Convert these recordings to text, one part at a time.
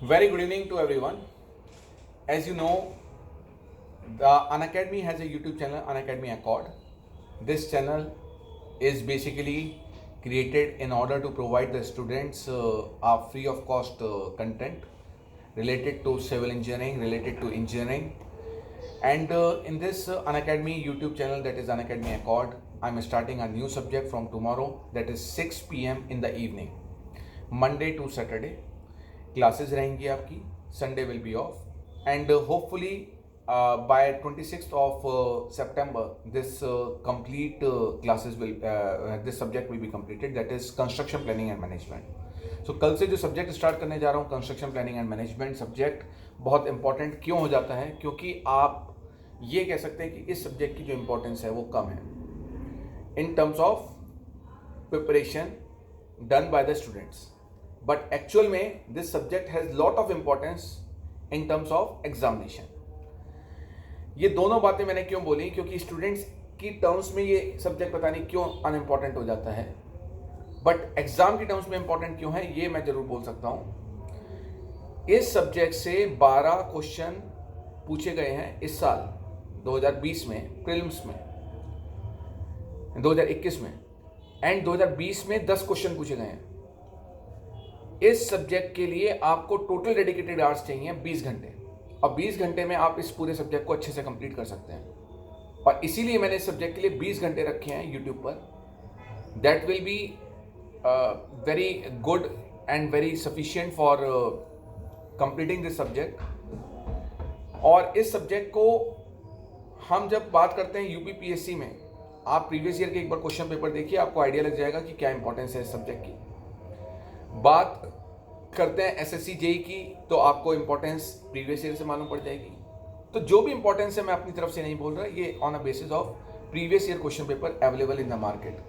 Very good evening to everyone. As you know, the Unacademy has a YouTube channel, Unacademy Accord. This channel is basically created in order to provide the students a free of cost content related to civil engineering, related to engineering. And in this Unacademy YouTube channel, that is Unacademy Accord, I'm starting a new subject from tomorrow, that is 6 p.m. in the evening, Monday to Saturday. Classes रहेंगी आपकी, Sunday will be of and hopefully by 26th of September this complete classes will this subject will be completed, that is construction planning and management. So कल से जो subject start करने जा रहा हूँ construction planning and management subject बहुत important क्यों हो जाता है, क्योंकि आप ये कह सकते हैं कि इस सब्जेक्ट की जो इंपॉर्टेंस है वो कम है in terms of preparation done by the students, but actual में this subject has lot of importance in terms of examination. ये दोनों बातें मैंने क्यों बोली, क्योंकि स्टूडेंट्स की टर्म्स में ये सब्जेक्ट पता नहीं क्यों अनइम्पॉर्टेंट हो जाता है, बट एग्जाम की टर्म्स में इंपॉर्टेंट क्यों है ये मैं जरूर बोल सकता हूं. इस सब्जेक्ट से 12 क्वेश्चन पूछे गए हैं इस साल 2020 में प्रीलिम्स में, 2021 में, एंड 2020 में 10 क्वेश्चन पूछे गए हैं. इस सब्जेक्ट के लिए आपको टोटल डेडिकेटेड आवर्स चाहिए 20 घंटे, और 20 घंटे में आप इस पूरे सब्जेक्ट को अच्छे से कंप्लीट कर सकते हैं. और इसीलिए मैंने इस सब्जेक्ट के लिए 20 घंटे रखे हैं यूट्यूब पर. That will be very good and very sufficient for completing this subject. और इस सब्जेक्ट को हम जब बात करते हैं यूपीपीएससी में, आप प्रीवियस ईयर के एक बार क्वेश्चन पेपर देखिए, आपको आइडिया लग जाएगा कि क्या इंपॉर्टेंस है इस सब्जेक्ट की. बात करते हैं एसएससी जेई की, तो आपको इंपॉर्टेंस प्रीवियस ईयर से मालूम पड़ जाएगी. तो जो भी इंपॉर्टेंस है मैं अपनी तरफ से नहीं बोल रहा, ये on a basis of previous year question paper available in the market.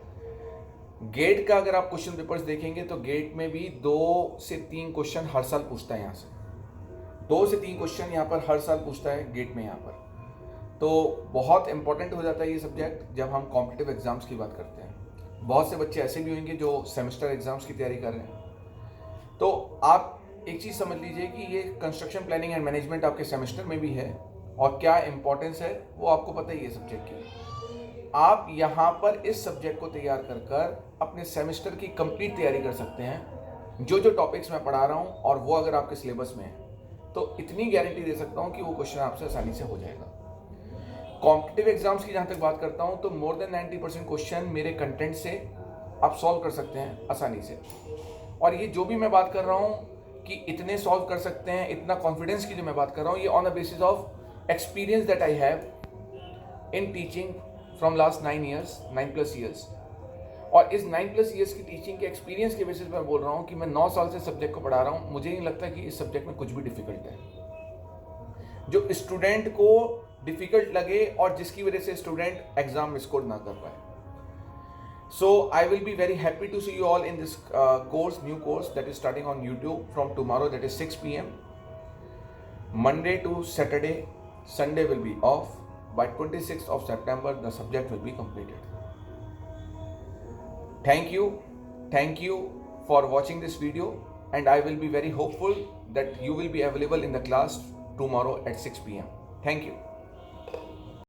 GATE का अगर आप क्वेश्चन पेपर्स देखेंगे तो गेट में भी 2 से 3 क्वेश्चन हर साल पूछता है. यहाँ से 2 से 3 क्वेश्चन यहाँ पर हर साल पूछता है गेट में यहाँ पर. तो बहुत इंपॉर्टेंट हो जाता है ये सब्जेक्ट जब हम कॉम्पिटिटिव एग्जाम्स की बात करते हैं. बहुत से बच्चे ऐसे भी होंगे जो सेमेस्टर एग्जाम्स की तैयारी कर रहे हैं. तो आप एक चीज़ समझ लीजिए कि ये कंस्ट्रक्शन प्लानिंग एंड मैनेजमेंट आपके सेमेस्टर में भी है, और क्या इंपॉर्टेंस है वो आपको पता ही है सब्जेक्ट की. आप यहाँ पर इस सब्जेक्ट को तैयार कर कर अपने सेमेस्टर की कंप्लीट तैयारी कर सकते हैं. जो टॉपिक्स मैं पढ़ा रहा हूँ और वो अगर आपके सिलेबस में है तो इतनी गारंटी दे सकता हूँ कि वो क्वेश्चन आपसे आसानी से हो जाएगा. कॉम्पिटिटिव एग्जाम्स की जहाँ तक बात करता हूँ तो मोर देन 90% क्वेश्चन मेरे कंटेंट से आप सॉल्व कर सकते हैं आसानी से. और ये जो भी मैं बात कर रहा हूँ कि इतने सॉल्व कर सकते हैं, इतना कॉन्फिडेंस की जो मैं बात कर रहा हूँ, ये on the basis of experience that I have in teaching from last 9+ years. और इस 9+ ईयर्स की टीचिंग के एक्सपीरियंस के बेसिस पर बोल रहा हूँ कि मैं 9 साल से सब्जेक्ट को पढ़ा रहा हूँ. मुझे नहीं लगता कि इस सब्जेक्ट में कुछ भी डिफिकल्ट है जो स्टूडेंट को डिफिकल्ट लगे और जिसकी वजह से स्टूडेंट एग्जाम में स्कोर ना कर पाए. So I will be very happy to see you all in this new course that is starting on YouTube from tomorrow, that is 6 p.m. Monday to Saturday, Sunday will be off. By 26th of September, the subject will be completed. Thank you for watching this video, and I will be very hopeful that you will be available in the class tomorrow at 6 p.m. Thank you.